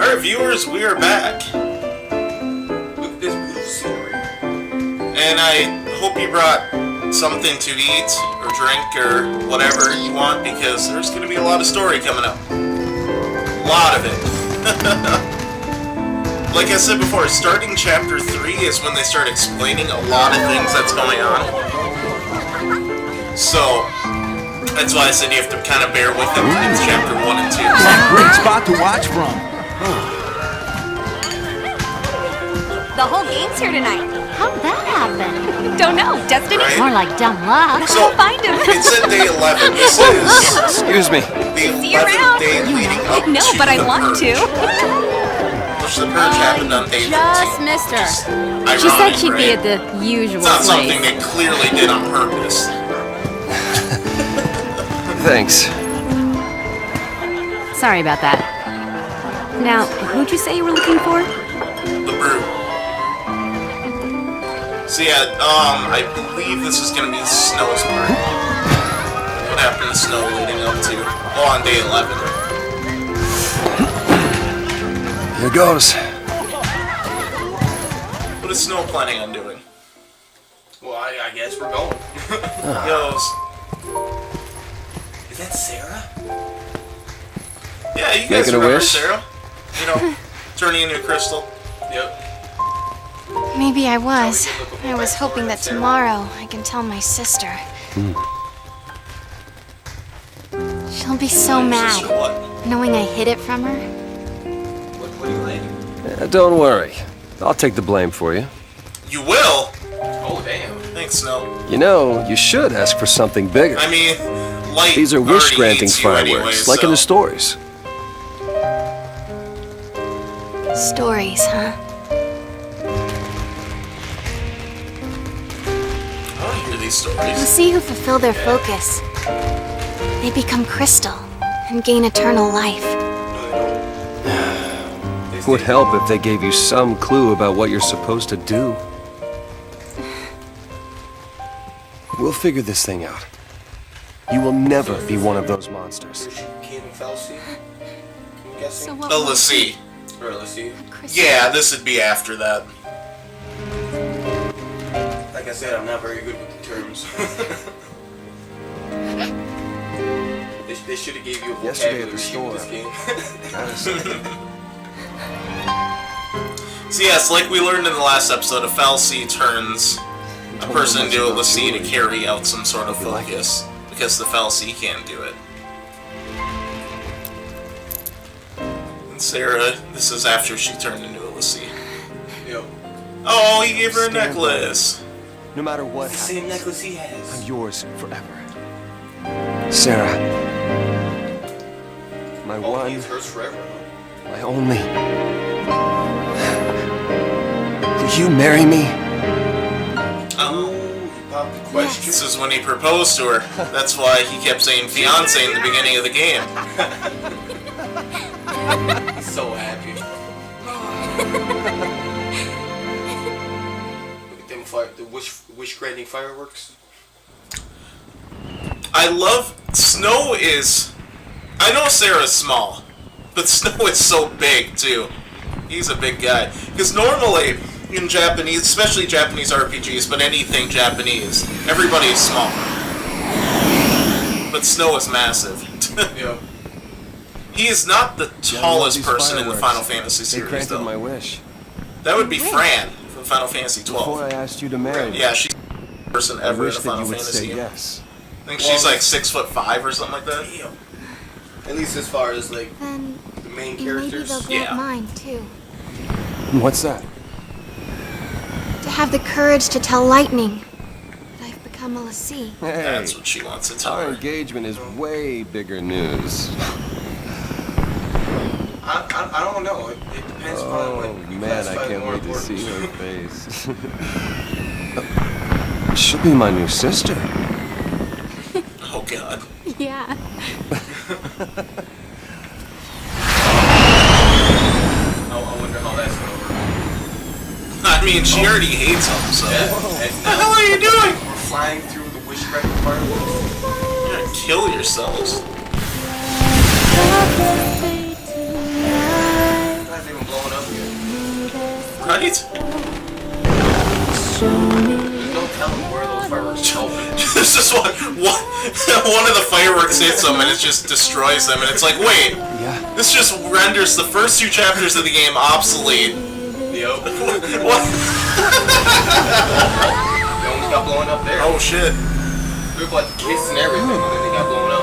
Alright, viewers, we are back with this beautiful scenery. And I hope you brought something to eat or drink or whatever you want, because there's going to be a lot of story coming up. A lot of it. Like I said before, starting chapter 3 is when they start explaining a lot of things that's going on. So, that's why I said you have to kind of bear with them. It's chapter 1 and 2. It's a great spot to watch from. The whole game's here tonight. How'd that happen? Don't know. Destiny? Right? More like dumb luck. So, I'll find him. it said day 11. This is Excuse me. the See you 11th around. day leading up No, to but I the want purge. to. Which the purge happened on day 13. Just missed her. Ironic, She said she'd be right? at the usual It's not something place. they clearly did on purpose. Thanks. Sorry about that. Now, who'd you say you were looking for? The Brute. So yeah, I believe this is gonna be Snow's part. What happened to Snow leading up to, well, on day 11. Here goes. What is Snow planning on doing? Well, I guess we're going. He goes, is that Sarah? Yeah, you guys Making a remember wish? Sarah? You know, turning into a crystal. Yep. Maybe I was. I was hoping that tomorrow I can tell my sister. She'll be so Sister, mad, what? knowing I hid it from her. What do you like? Don't worry. I'll take the blame for you. You will? Oh, damn. Thanks, Snow. You know, you should ask for something bigger. I mean, Light These are already wish-granting hates you anyway, fireworks, like in so- the stories. Stories, huh? I want to hear these We'll stories. see who fulfill their focus. They become crystal and gain eternal life. Would help if they gave you some clue about what you're supposed to do. We'll figure this thing out. You will never be one of those monsters. So what Oh, will let's see. crystal? Yeah, this would be after that. Like I said, I'm not very good with the terms. they should have gave you a Yesterday at vocabulary the sheet with store. this game. So yes, like we learned in the last episode, a fallacy turns a person into a Lassie to carry out some sort of focus, because the fallacy can't do it. And Sarah, this is after she turned into a Lassie. Yo, Oh, he gave her a Stand by necklace. No matter what the same happens, necklace he has. I'm yours forever. Sarah. My Oh, one, he's hers forever. my only. Will you marry me? Oh, He popped the question. this is when he proposed to her. That's why he kept saying fiance in the beginning of the game. He's so happy. Look at them the wish-granting fireworks. I love Snow is. I know Sarah's small, but Snow is so big too. He's a big guy. Because normally in Japanese, especially Japanese RPGs, but anything Japanese, everybody's small. But Snow is massive. Yo, He is not the tallest these person in the fireworks. Final Fantasy They series, granted though. my wish. That would be Fran from Final Fantasy Before I 12. asked you to marry me, Yeah, she's the person I ever in wish a that Final you would Fantasy. say yes. I think she's like 6'5" or something like that. damn. At least as far as like Then the main maybe characters. they'll grant Yeah. mine too. What's that? To have the courage to tell Lightning that I've become a Lassie. Hey, That's what she wants to tell our her. engagement is way bigger news. I don't know. It depends Oh upon what you man, classify I as can't more wait to important. see her face. She'll be my new sister. Oh god. Yeah. I wonder how that's gonna work. I mean, she already hates him, so. Yeah. What the hell are you doing? We're flying through the wish-granting fireworks. You're gonna kill yourselves. I Right? Don't tell them where those fireworks come from. This is one of the fireworks hits them and it just destroys them, and it's like, wait, Yeah. this just renders the first 2 chapters of the game obsolete. Yep. What? They almost got blown up there. Oh shit. We were about to kiss and everything, and then they got blown up.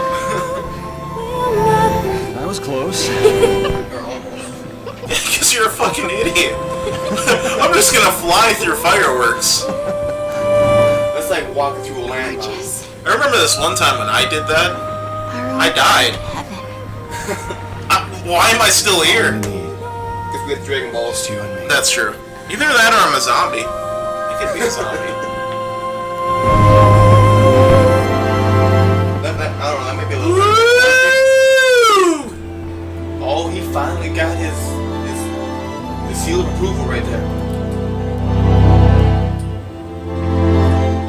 That was close. Or almost. Because you're a fucking idiot. I'm just gonna fly through fireworks. That's like walking through a landmine. Gorgeous. I remember this one time when I did that. Our I own died. heaven. Why am I still here? Because we had Dragon Balls. Just you and me. That's true. Either that or I'm a zombie. I could be a zombie. I don't know, that might be a little bit. Woo! Oh, he finally got his seal of approval right there.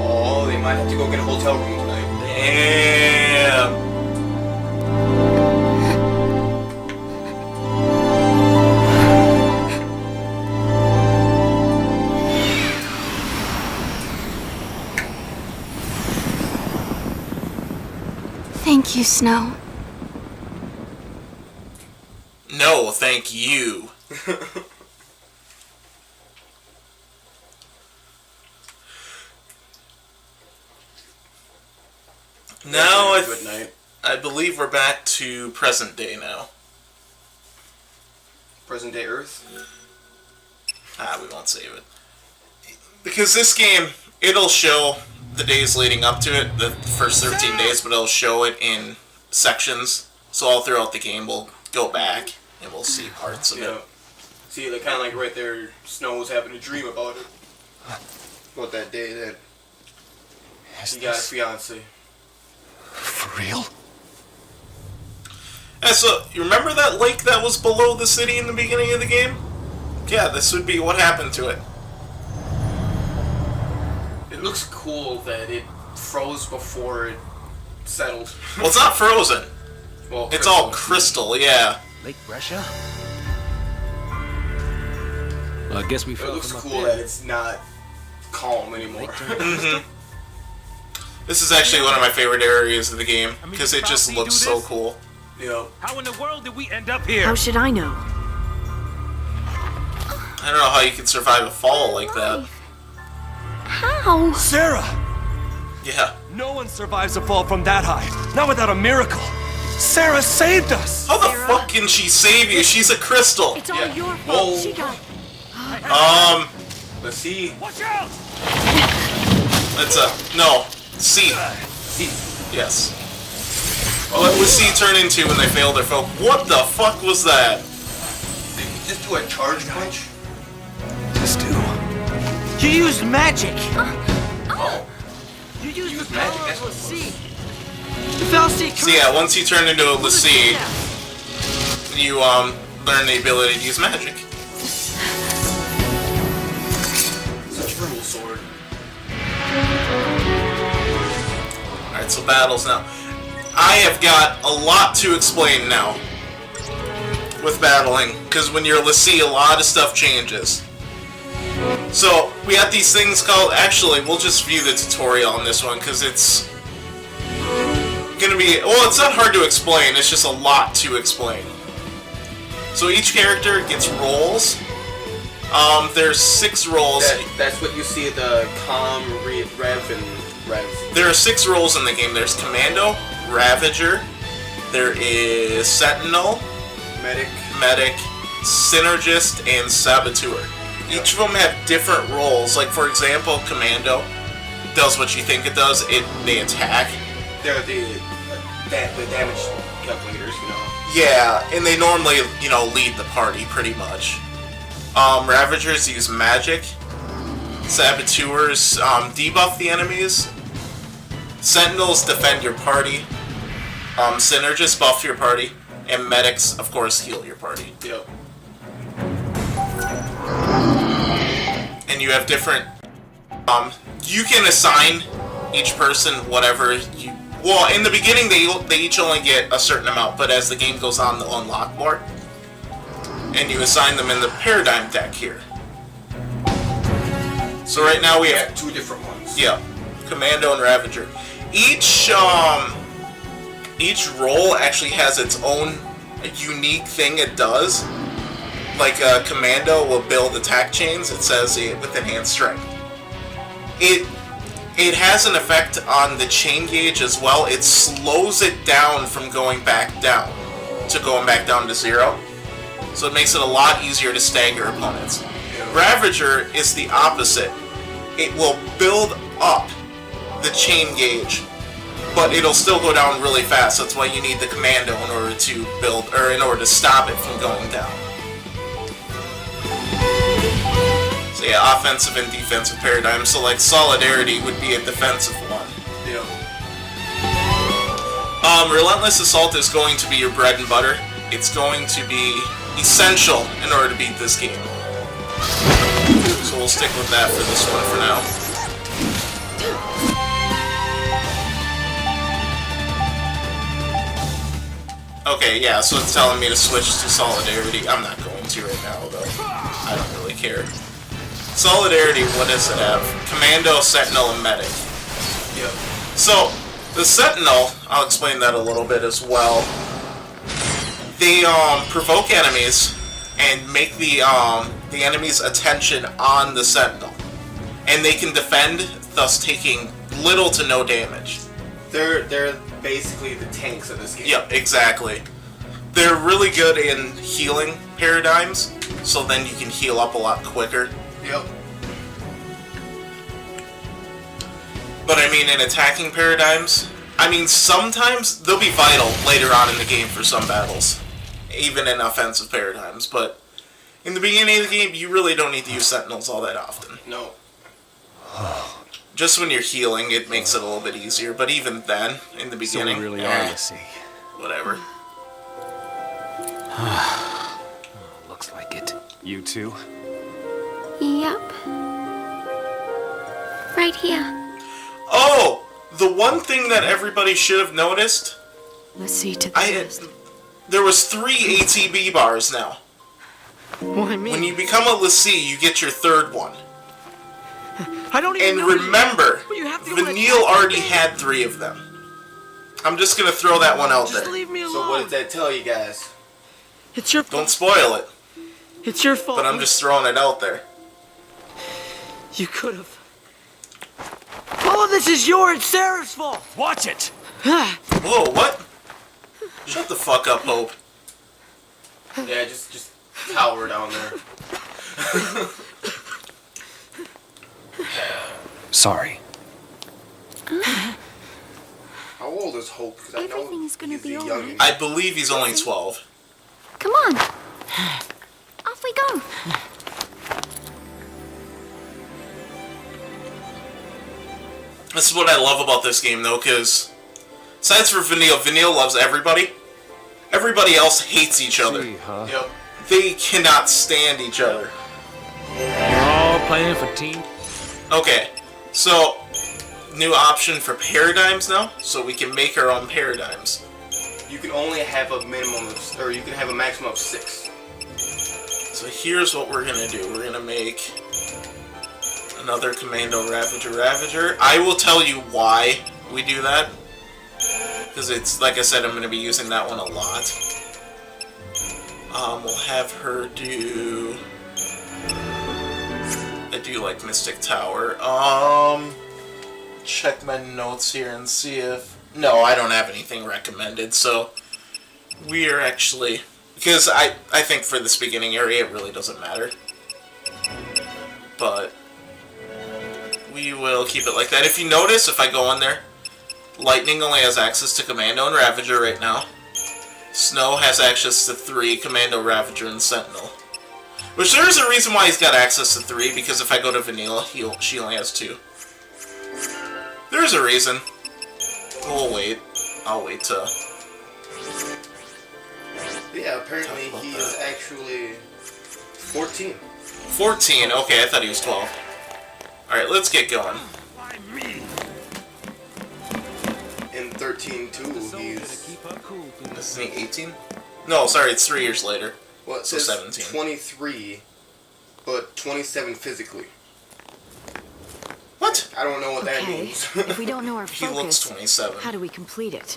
Oh, they might have to go get a hotel room tonight. Damn. Thank you, Snow. No, thank you. Now Good night. I believe we're back to present day now. Present day Earth. We won't save it. Because this game, it'll show the days leading up to it, the first 13 days, but it'll show it in sections. So all throughout the game, we'll go back and we'll see parts of Yeah. it. See, like kind of like right there, Snow was having a dream about it. About that day that Is he got a this fiance. for real? And so, you remember that lake that was below the city in the beginning of the game? Yeah, this would be what happened to it. It looks cool that it froze before it settled. Well, it's not frozen. Well, It's all crystal, yeah. Lake Bresha? Well, I guess we It fell looks from up cool there. that it's not calm anymore. This is actually one of my favorite areas of the game, because it just Psi looks do so this? cool. Yeah. How in the world did we end up here? How should I know? I don't know how you can survive a fall like that. How? Sarah! Yeah. No one survives a fall from that high. Not without a miracle. Sarah saved us! How the fuck can she save you? She's a crystal. It's all Yeah. your Whoa. fault. She got. Let's see. Watch out! It's no. C. See. Yes. What was C turn into when they failed their foe? What the fuck was that? Did you just do a charge punch? Just do. You used magic! Oh. You used Use the magic, power that's of what a sea. The Falsi So yeah, once you turn into a Lassie, you learn the ability to use magic. Such a cool sword. Alright, so battles now. I have got a lot to explain now with battling, because when you're Lassie, a lot of stuff changes. So, we have these things called... Actually, we'll just view the tutorial on this one, because it's gonna be... Well, it's not hard to explain, it's just a lot to explain. So each character gets roles. There's 6 roles. That's what you see the Calm, Rev, and Rev. There are 6 roles in the game. There's Commando, Ravager, there is Sentinel, Medic. Medic, Synergist, and Saboteur. Each of them have different roles. Like, for example, Commando does what you think it does. They attack. They're the damage calculators, you know. Yeah, and they normally, lead the party, pretty much. Ravagers use magic. Saboteurs debuff the enemies. Sentinels defend your party. Synergists buff your party. And medics, of course, heal your party. Yep. And you have different... you can assign each person whatever you... Well, in the beginning, they each only get a certain amount, but as the game goes on, they'll unlock more. And you assign them in the Paradigm deck here. So right now we We have have two different ones. yeah, Commando and Ravager. Each role actually has its own unique thing it does. Like Commando will build attack chains. It says with enhanced strength. It has an effect on the chain gauge as well. It slows it down from going back down to going back down to 0. So it makes it a lot easier to stagger opponents. Ravager is the opposite. It will build up the chain gauge, but it'll still go down really fast. That's why you need the Commando in order to build, or in order to stop it from going down. So yeah, offensive and defensive paradigm. So like Solidarity would be a defensive one. Yeah. Relentless Assault is going to be your bread and butter. It's going to be essential in order to beat this game. So we'll stick with that for this one for now. Okay, yeah, so it's telling me to switch to Solidarity. I'm not going to right now, though. I don't really care. Solidarity, what does it have? Commando, Sentinel, and Medic. Yep. So, the Sentinel, I'll explain that a little bit as well. They provoke enemies and make the enemy's attention on the Sentinel. And they can defend, thus taking little to no damage. They're basically the tanks of this game. Yep, exactly. They're really good in healing paradigms, so then you can heal up a lot quicker. Yep. But I mean, in attacking paradigms, I mean, sometimes they'll be vital later on in the game for some battles, even in offensive paradigms, but in the beginning of the game, you really don't need to use Sentinels all that often. No. Just when you're healing, it makes it a little bit easier, but even then, in the beginning, So we really are the sea. whatever. Looks like it. You too? Yep. Right here. Oh! The one thing that everybody should have noticed, Let's see to the there was 3 ATB bars now. Why me? When you become a Lassie, you get your 3rd one. I don't even And know remember, But you have to go and Vanille attack already the had 3 of them. I'm just gonna throw that one out Just there. leave me alone. So what does that tell you guys? It's your Don't fault. spoil it, It's your fault. but I'm just throwing it out there. You could have. All of this is your and Sarah's fault. Watch it! Whoa, what? Shut the fuck up, Hope. Yeah, just tower down there. Sorry. How old is Hope? Because I know Everything's gonna he's be a all young. right. I believe he's only 12. Come on. Off we go. This is what I love about this game, though, because besides for Vanille, Vanille loves everybody. Everybody else hates each other. Gee, huh? Yep. They cannot stand each other. We're all playing for team. Okay, so new option for paradigms now, so we can make our own paradigms. You can only have a minimum of, or you can have a maximum of 6. So here's what we're gonna do. We're gonna make another Commando Ravager. I will tell you why we do that, because it's, like I said, I'm gonna be using that one a lot. We'll have her do. I do like Mystic Tower. Check my notes here and see if... No, I don't have anything recommended, so we are actually... Because I think for this beginning area, it really doesn't matter. But we will keep it like that. If you notice, if I go in there, Lightning only has access to Commando and Ravager right now. Snow has access to 3, Commando, Ravager, and Sentinel. Which there is a reason why he's got access to 3, because if I go to Vanilla, she only has 2. There's a reason. We'll wait. I'll wait to... Yeah, apparently Talk about he is that. actually 14. 14, okay, I thought he was 12. Alright, let's get going. In 13 too, he's This is 18? No, sorry, it's 3 years later. well, it So says 17. 23, but 27 physically. What? I don't know what that Okay, means. if we don't know our He looks focus, 27. how do we complete it?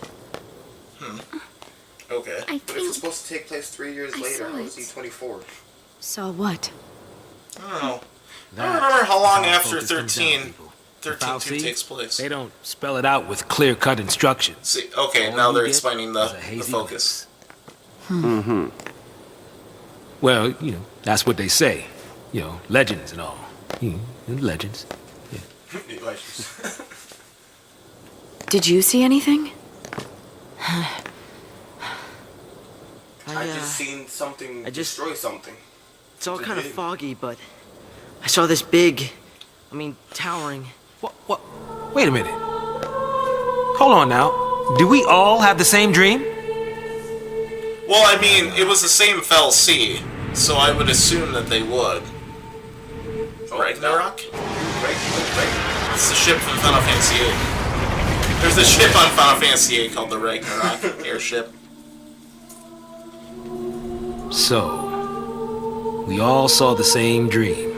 Okay. I But if it's think supposed to take place 3 years I later, saw how is it. he 24? So what? I don't know. I don't remember how long Our after focus comes down, 13 people. 13-2 takes place. They don't spell it out with clear-cut instructions. See, okay, All now you they're get explaining is the a hazy focus. Well, that's what they say. Legends and all. Legends. Did you see anything? I just seen something destroy something. It's all It's kind of big. foggy, but I saw this big, towering. What? Wait a minute. Hold on now. Do we all have the same dream? Well, I mean, it was the same fell sea, so I would assume that they would. Ragnarok? Right. It's the ship from Final Fantasy VIII. There's a ship on Final Fantasy VIII called the Ragnarok airship. So, we all saw the same dream.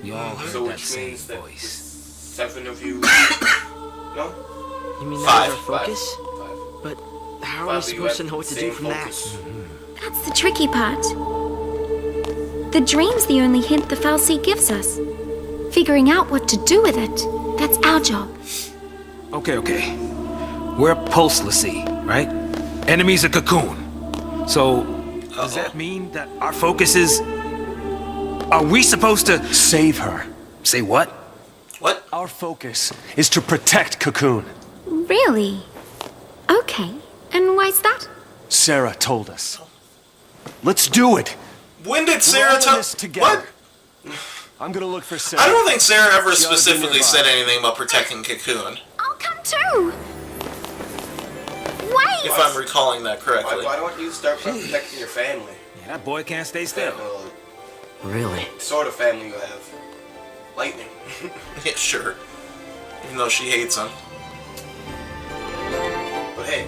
We all heard So that which same means that voice. 7 of you... No? You mean Five. that was our focus? Five. But how are we Five, but you supposed to have know what to do same from focus. that's the tricky part. The dream's the only hint the Fal'Cie gives us. Figuring out what to do with it, that's our job. Okay. We're pulselessy, right? Enemy's a cocoon. So, does that mean that our focus is... Are we supposed to... Save her. Say what? What? Our focus is to protect Cocoon. Really? Okay. And why's that? Sarah told us. Let's do it. When did We're Sarah all in tell... this together. What? I'm gonna look for Sarah. I don't think Sarah ever She ought to be specifically nearby. said anything about protecting Cocoon, I'll come too. Wait! if I'm recalling that correctly. Why don't you start by protecting your family? Yeah, that boy can't stay still. Well, Really? sort of family you have. Lightning. Yeah, sure. Even though she hates him. But hey,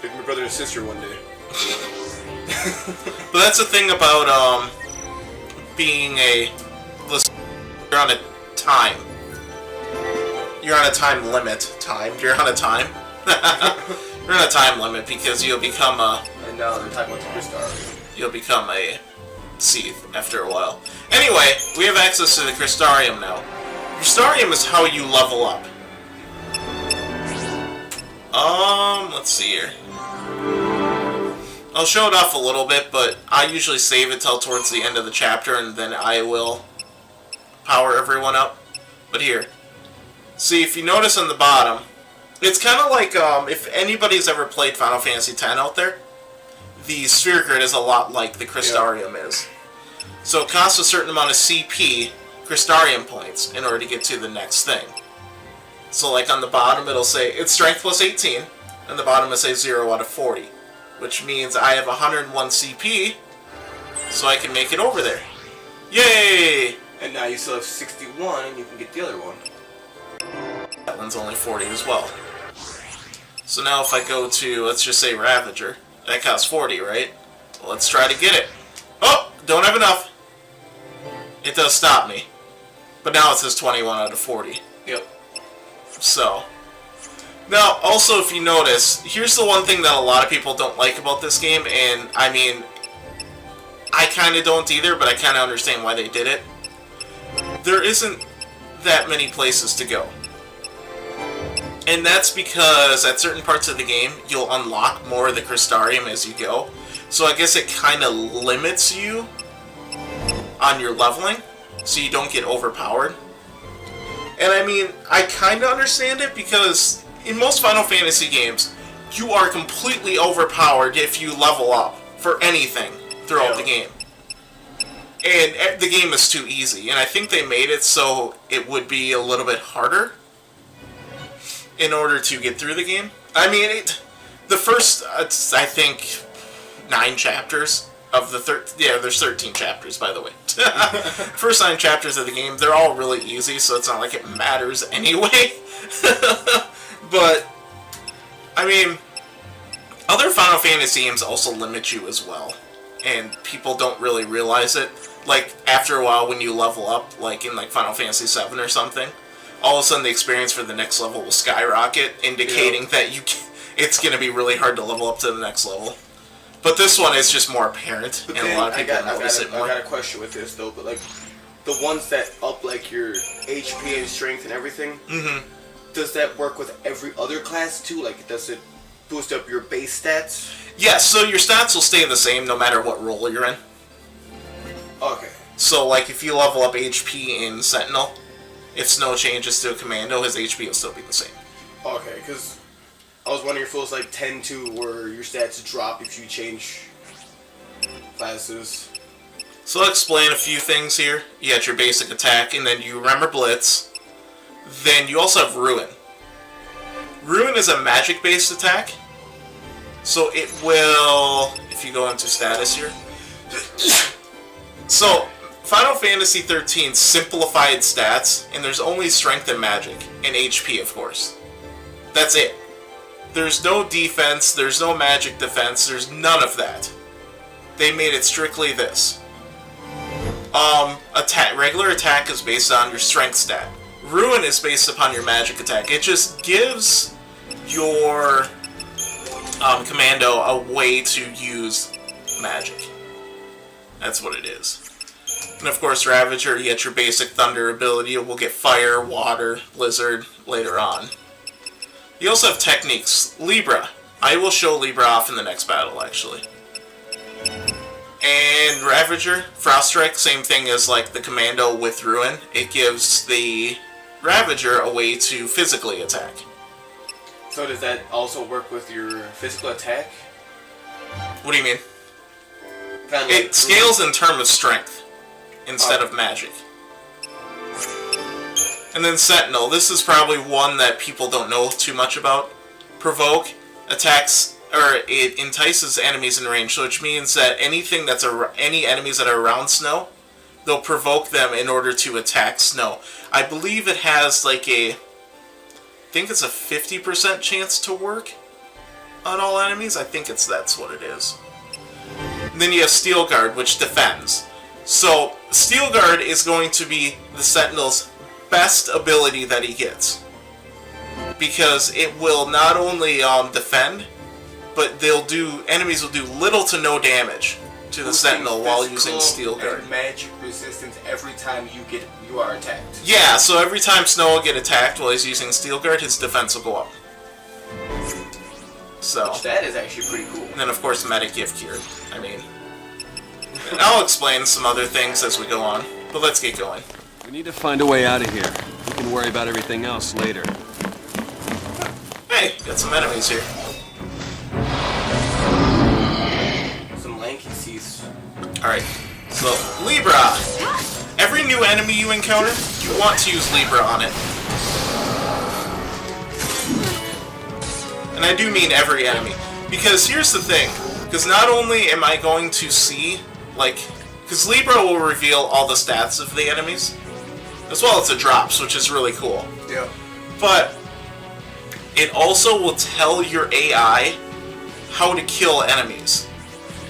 they're my brother and sister one day. But that's the thing about being a listen, you're on a time. You're on a time limit. You're on a time. You're on a time limit because you'll become a And now they're talking about the crystal. you'll become a Seath after a while. Anyway, we have access to the Crystarium now. Crystarium is how you level up. Let's see here. I'll show it off a little bit, but I usually save it till towards the end of the chapter, and then I will power everyone up. But here, see, if you notice on the bottom, it's kind of like, if anybody's ever played Final Fantasy X out there, the sphere grid is a lot like the Crystarium is. So it costs a certain amount of CP, Crystarium points, in order to get to the next thing. So like on the bottom it'll say, it's strength plus 18, and the bottom it'll say 0 out of 40. Which means I have 101 CP, so I can make it over there. Yay! And now you still have 61, and you can get the other one. That one's only 40 as well. So now if I go to, let's just say Ravager, that costs 40, right? Well, let's try to get it. Oh! Don't have enough. It does stop me. But now it says 21 out of 40. Yep. So. Now, also if you notice, here's the one thing that a lot of people don't like about this game, and I mean, I kind of don't either, but I kind of understand why they did it. There isn't that many places to go. And that's because at certain parts of the game, you'll unlock more of the Crystarium as you go. So I guess it kind of limits you on your leveling, so you don't get overpowered. And I mean, I kind of understand it because in most Final Fantasy games, you are completely overpowered if you level up for anything throughout the game. And the game is too easy, and I think they made it so it would be a little bit harder in order to get through the game. I mean, the first, I think, 9 chapters of the there's 13 chapters, by the way. First 9 chapters of the game, they're all really easy, so it's not like it matters anyway. But, I mean, other Final Fantasy games also limit you as well. and people don't really realize it. Like, after a while when you level up, like in like Final Fantasy VII or something, all of a sudden the experience for the next level will skyrocket, indicating that it's going to be really hard to level up to the next level. But this one is just more apparent, and a lot of people notice it more. I got a question with this though, but like the ones that up like your HP and strength and everything, does that work with every other class too? Like, does it boost up your base stats? Yes, so your stats will stay the same no matter what role you're in. Okay. So, like, if you level up HP in Sentinel, if Snow changes to a Commando, his HP will still be the same. Okay, because I was wondering if it was like 10-2 where your stats drop if you change classes. So I'll explain a few things here. You got your basic attack, and then you remember Blitz. Then you also have Ruin. Ruin is a magic-based attack. So it will... If you go into status here... So, Final Fantasy XIII simplified stats, and there's only strength and magic, and HP, of course. That's it. There's no defense, there's no magic defense, there's none of that. They made it strictly this. Regular attack is based on your strength stat. Ruin is based upon your magic attack. It just gives your Commando a way to use magic. That's what it is. And of course, Ravager, you get your basic Thunder ability. It will get Fire, Water, Blizzard later on. You also have techniques. Libra. I will show Libra off in the next battle, actually. And Ravager, Frost Strike, same thing as like the Commando with Ruin. It gives the Ravager a way to physically attack. So does that also work with your physical attack? What do you mean? Kind of It like scales in terms of strength instead of magic. And then Sentinel. This is probably one that people don't know too much about. Provoke attacks, or it entices enemies in range, which means that anything that's any enemies that are around Snow, they'll provoke them in order to attack Snow. I believe it has like I think it's a 50% chance to work on all enemies. I think that's what it is. And then you have Steel Guard, which defends. So Steel Guard is going to be the Sentinel's best ability that he gets, because it will not only defend, but enemies will do little to no damage to the Sentinel while using Steel Guard. And magic resistance every time you are attacked. Yeah, so every time Snow will get attacked while he's using Steel Guard, his defense will go up. So that is actually pretty cool. And then of course Medic Gift Cure. I mean, and I'll explain some other things as we go on, but let's get going. We need to find a way out of here. We can worry about everything else later. Hey, got some enemies here. Some lanky seas. Alright, so Libra. Every new enemy you encounter, you want to use Libra on it. And I do mean every enemy. Because here's the thing. Because not only am I going to see, because Libra will reveal all the stats of the enemies, as well as the drops, which is really cool. Yeah. But it also will tell your AI how to kill enemies.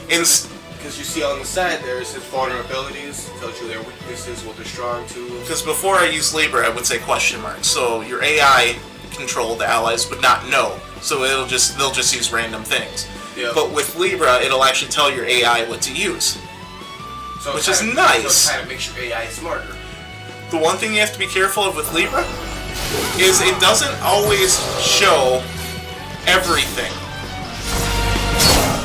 Because you see on the side there's his vulnerabilities, tells you their weaknesses, what they're strong to. Because before I use Libra, I would say question mark. So your AI controlled allies would not know. So they'll just use random things. Yeah. But with Libra, it'll actually tell your AI what to use. So which is nice. So it kind of makes your AI smarter. The one thing you have to be careful of with Libra is it doesn't always show everything.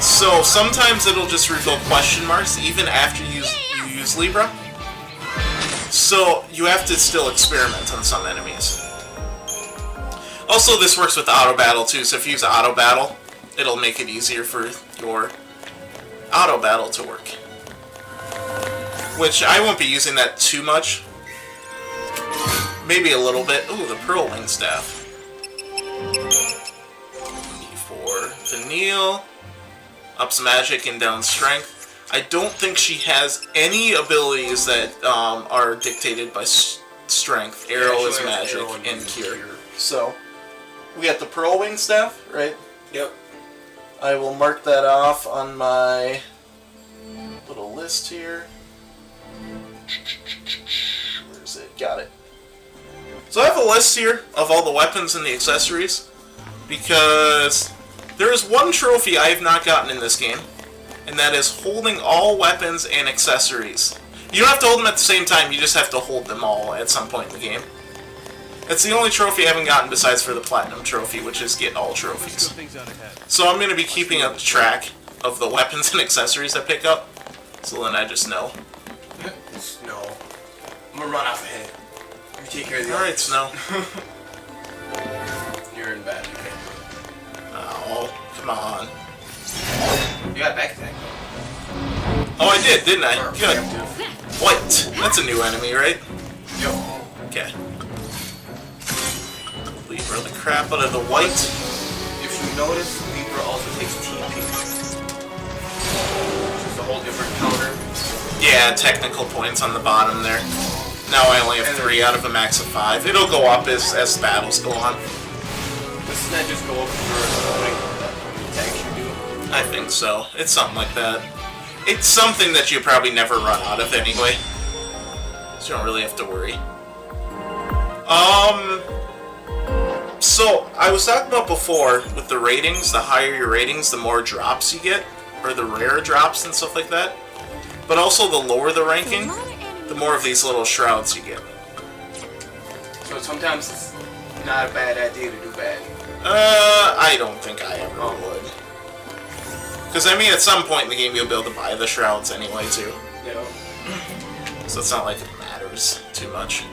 So sometimes it'll just reveal question marks even after you use Libra. So you have to still experiment on some enemies. Also, this works with auto battle too, so if you use auto battle, it'll make it easier for your auto battle to work. Which I won't be using that too much. Maybe a little bit. Ooh, the Pearl Wing Staff. For Vanille. Ups magic and down strength. I don't think she has any abilities that are dictated by strength. Arrow is magic and cure. So, we got the Pearl Wing Staff, right? Yep. I will mark that off on my list here. Where is it? Got it. So I have a list here of all the weapons and the accessories, because there is one trophy I have not gotten in this game, and that is holding all weapons and accessories. You don't have to hold them at the same time, you just have to hold them all at some point in the game. It's the only trophy I haven't gotten besides for the Platinum Trophy, which is get all trophies. So I'm going to be keeping up track of the weapons and accessories I pick up, so then I just know. Snow. I'm gonna run off ahead. You take care of the Alright, others. Snow. You're in bed, okay. Oh, come on. You got a backpack. Oh, I did, didn't I? Or Good. protective. White. That's a new enemy, right? Yep. Okay. Libra the crap out of the white. If you notice, Libra also takes TP. Which is a whole different counter. Yeah, technical points on the bottom there. Now I only have 3 out of a max of 5. It'll go up as the battles go on. Doesn't that just go up for the attacks you do? I think so. It's something like that. It's something that you probably never run out of anyway. So you don't really have to worry. So, I was talking about before, with the ratings, the higher your ratings, the more drops you get. Or the rare drops and stuff like that. But also, the lower the ranking, the more of these little shrouds you get. So sometimes it's not a bad idea to do bad. I don't think I ever would. Because, I mean, at some point in the game, you'll be able to buy the shrouds anyway, too. You know? So it's not like it matters too much.